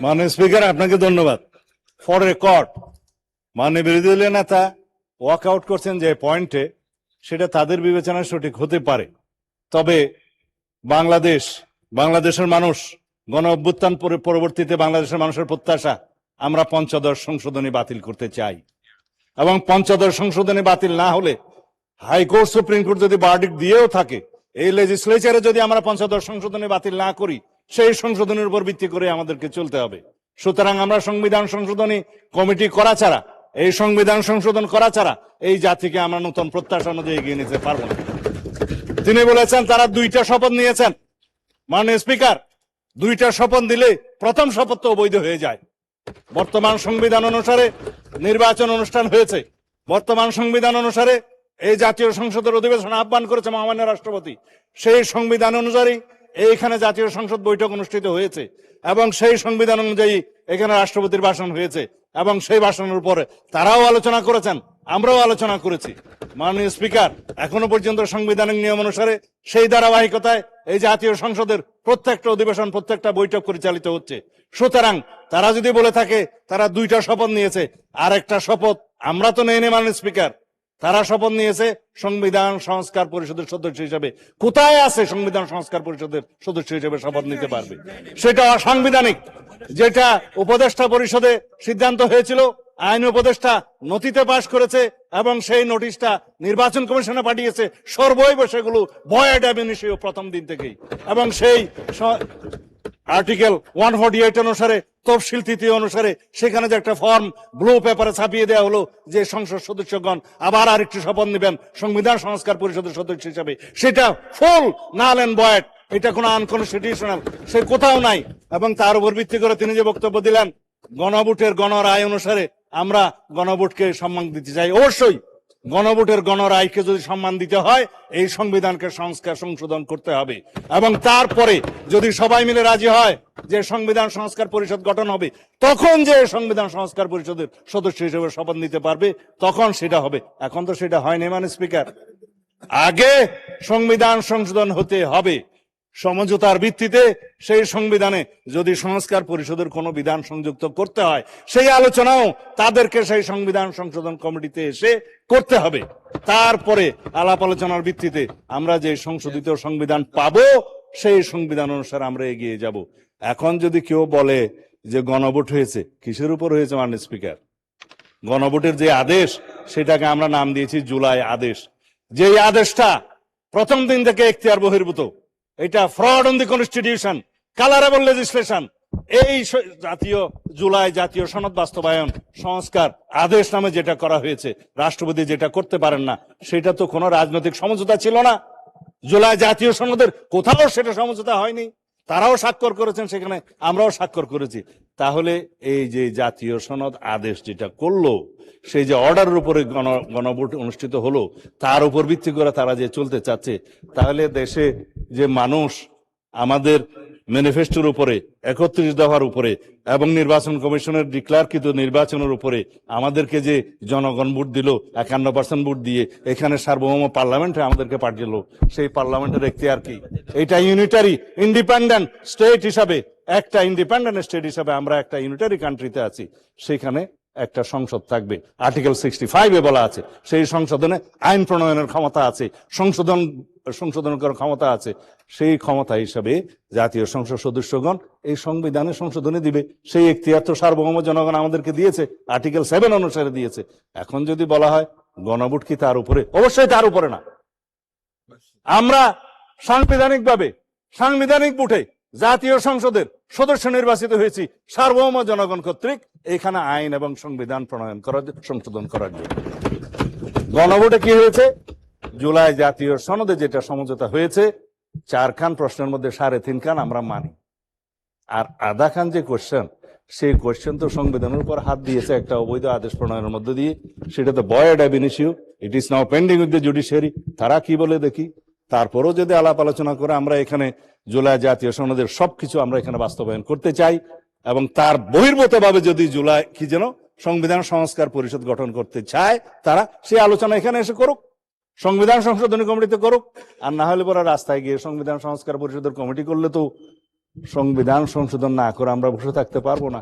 মাননীয় স্পিকার, আপনাকে ধন্যবাদ। ফর রেকর্ড, মাননীয় বিরোধী দলীয় নেতা ওয়াক আউট করছেন যে পয়েন্টে, সেটা তাদের বিবেচনায় সঠিক হতে পারে। তবে বাংলাদেশের মানুষ গণ অভ্যুত্থান পরবর্তীতে বাংলাদেশের মানুষের প্রত্যাশা, আমরা পঞ্চদশ সংশোধনী বাতিল করতে চাই। এবং পঞ্চদশ সংশোধনী বাতিল না হলে হাইকোর্ট সুপ্রিম কোর্ট যদি ভার্ডিক্ট দিয়েও থাকে, এই লেজিসলেচারে যদি আমরা পঞ্চদশ সংশোধনী বাতিল না করি, সেই সংশোধনের উপর ভিত্তি করে আমাদেরকে চলতে হবে। সুতরাং আমরা সংবিধান সংশোধনী কমিটি করা ছাড়া, এই সংবিধান সংশোধন করা ছাড়া এই জাতিকে আমরা নতুন প্রত্যাশা অনুযায়ী এগিয়ে নিতে পারবো না। তিনি বলেছেন তারা 2টা শপথ নিয়েছেন। মাননীয় স্পিকার, 2টা শপথ দিলে প্রথম শপথ তো অবৈধ হয়ে যায়। বর্তমান সংবিধান অনুসারে নির্বাচন অনুষ্ঠান হয়েছে। বর্তমান সংবিধান অনুসারে এই জাতীয় সংসদের অধিবেশন আহ্বান করেছে মহামান্য রাষ্ট্রপতি। সেই সংবিধান অনুযায়ী এইখানে জাতীয় সংসদ বৈঠক অনুষ্ঠিত হয়েছে এবং সেই সংবিধান অনুযায়ী এখানে রাষ্ট্রপতির ভাষণ হয়েছে এবং সেই ভাষণের উপরে তারাও আলোচনা করেছেন, আমরাও আলোচনা করেছি। মাননীয় স্পিকার, এখনো পর্যন্ত সাংবিধানিক নিয়ম অনুসারে সেই ধারাবাহিকতায় এই জাতীয় সংসদের প্রত্যেকটা অধিবেশন, প্রত্যেকটা বৈঠক পরিচালিত হচ্ছে। সুতরাং তারা যদি বলে থাকে তারা 2টা শপথ নিয়েছে, আর একটা শপথ আমরা তো নেইনি মাননীয় স্পিকার, তারা শপথ নিয়েছে সংবিধান সংস্কার পরিষদের সদস্য হিসেবে। কোথায় আছে সংবিধান সংস্কার পরিষদের সদস্য হিসেবে শপথ নিতে পারবে? সেটা অসাংবিধানিক। যেটা উপদেষ্টা পরিষদে সিদ্ধান্ত হয়েছিল, আইন উপদেষ্টা নথিতে পাশ করেছে এবং সেই নোটিশটা নির্বাচন কমিশনে পাঠিয়েছে, সর্বৈব সেগুলো ভয়েড অ্যাব ইনিশিও প্রথম দিন থেকেই। এবং সেই আর্টিকেল 148 অনুসারে, তফসিল তৃতীয় অনুসারে সেখানে যে একটা ফর্ম ব্লু পেপারে ছাপিয়ে দেওয়া হলো যে সংসদ সদস্যগণ আবার আরেকটি শপথ নেবেন সংবিধান সংস্কার পরিষদের সদস্য হিসেবে, সেটা ফুল নাল এন্ড ভয়েড। এটা কোনো আনকনস্টিটিউশনাল, সে কোথাও নাই। এবং তার উপর ভিত্তি করে তিনি যে বক্তব্য দিলেন, গণভোটের গণরায় অনুসারে আমরা গণভোটকে সম্মান দিতে চাই। অবশ্যই গণভোটের গণরায়কে যদি সম্মান দিতে হয়, এই সংবিধানকে সংশোধন করতে হবে। এবং তারপরে যদি সবাই মিলে রাজি হয় যে সংবিধান সংস্কার পরিষদ গঠন হবে, তখন যে সংবিধান সংস্কার পরিষদের সদস্য হিসেবে শপথ নিতে পারবে, তখন সেটা হবে। এখন তো সেটা হয়নি মাননীয় স্পিকার। আগে সংবিধান সংশোধন হতে হবে। সমঝোতার ভিত্তিতে সেই সংবিধানে যদি সংস্কার পরিষদের কোনো বিধান সংযুক্ত করতে হয়, সেই আলোচনাও তাদেরকে সেই সংবিধান সংশোধন কমিটিতে এসে করতে হবে। তারপরে আলাপ আলোচনার ভিত্তিতে আমরা যে সংশোধিত সংবিধান পাবো, সেই সংবিধান অনুসারে আমরা এগিয়ে যাব। এখন যদি কেউ বলে যে গণভোট হয়েছে, কিসের উপর হয়েছে মাননীয় স্পিকার? গণভোটের যে আদেশ, সেটাকে আমরা নাম দিয়েছি জুলাই আদেশ। যেই আদেশটা প্রথম দিন থেকে এখতিয়ার বহির্ভূত, এটা fraud on the constitution, colourable legislation. এই জুলাই জাতীয় সনদ বাস্তবায়ন সংস্কার আদেশ নামে যেটা করা হয়েছে, রাষ্ট্রপতি যেটা করতে পারেন না, সেটা তো কোনো রাজনৈতিক সমঝোতা ছিল না। জুলাই জাতীয় সনদের কোথাও সেটা সমঝোতা হয়নি। তারাও স্বাক্ষর করেছেন সেখানে, আমরাও স্বাক্ষর করেছি। তাহলে এই যে জাতীয় সনদ আদেশ যেটা করলো, সেই যে অর্ডারের উপরে গণভোট অনুষ্ঠিত হলো, তার উপর ভিত্তি করে তারা যে চলতে চাচ্ছে, তাহলে দেশে যে মানুষ আমাদের ম্যানিফেস্টোর উপরে, 31 দফার উপরে এবং নির্বাচন কমিশনের ডিক্লেয়ারকৃত নির্বাচনের উপরে আমাদেরকে যে জনগণ ভোট দিল, 51% ভোট দিয়ে এখানে সার্বভৌম পার্লামেন্টে আমাদেরকে পাঠিয়েছিল, সেই পার্লামেন্টের এখতিয়ার কি? এটা ইউনিটারি ইন্ডিপেন্ডেন্ট স্টেট হিসাবে, একটা ইন্ডিপেন্ডেন্ট স্টেট হিসাবে আমরা একটা ইউনিটারি কান্ট্রিতে আছি। সেখানে একটা সংসদ থাকবে, আর্টিকেল 65-এ বলা আছে। সেই সংশোধনে আইন প্রণয়নের ক্ষমতা আছে, সংশোধন করার ক্ষমতা আছে। সেই ক্ষমতা হিসাবে জাতীয় সংসদ সদস্যগণ এই সংবিধানে সংশোধনী দিবে। সেই এখতিয়ার তো সার্বভৌম জনগণ আমাদেরকে দিয়েছে, আর্টিকেল 7 অনুসারে দিয়েছে। এখন যদি বলা হয় গণভোট কি তার উপরে? অবশ্যই তার উপরে না। আমরা সাংবিধানিক ভোটে জাতীয় সংসদের সদস্য নির্বাচিত হয়েছি সার্বভৌম জনগণ কর্তৃক, এখানে আইন এবং সংবিধান প্রণয়ন করার, সংশোধন করার জন্য। গণভোটে কি হয়েছে? জুলাই জাতীয় সনদে যেটা সমঝোতা হয়েছে, 4 খান প্রশ্নের মধ্যে 3.5 খান আমরা মানি, আর আধা খান যে কোশ্চেন, সেই কোশ্চেন তো সংবিধানের উপর হাত দিয়েছে একটা অবৈধ আদেশ প্রণয়নের মধ্যে দিয়ে। সেটা তো void ab initio, it is now pending with the judiciary. তারা কি বলে দেখি। তারপরও যদি আলাপ আলোচনা করে আমরা এখানে জুলাই জাতীয় সনদের সবকিছু আমরা এখানে বাস্তবায়ন করতে চাই, এবং তার বহির্ভূত ভাবে যদি জুলাই কি যেন সংবিধান সংস্কার পরিষদ গঠন করতে চায়, তারা সেই আলোচনা এখানে এসে করুক, সংবিধান সংশোধনী কমিটিতে করুক। আর না হলে পরে রাস্তায় গিয়ে সংবিধান সংস্কার পরিষদের কমিটি করলে তো সংবিধান সংশোধন না করে আমরা বসে থাকতে পারবো না।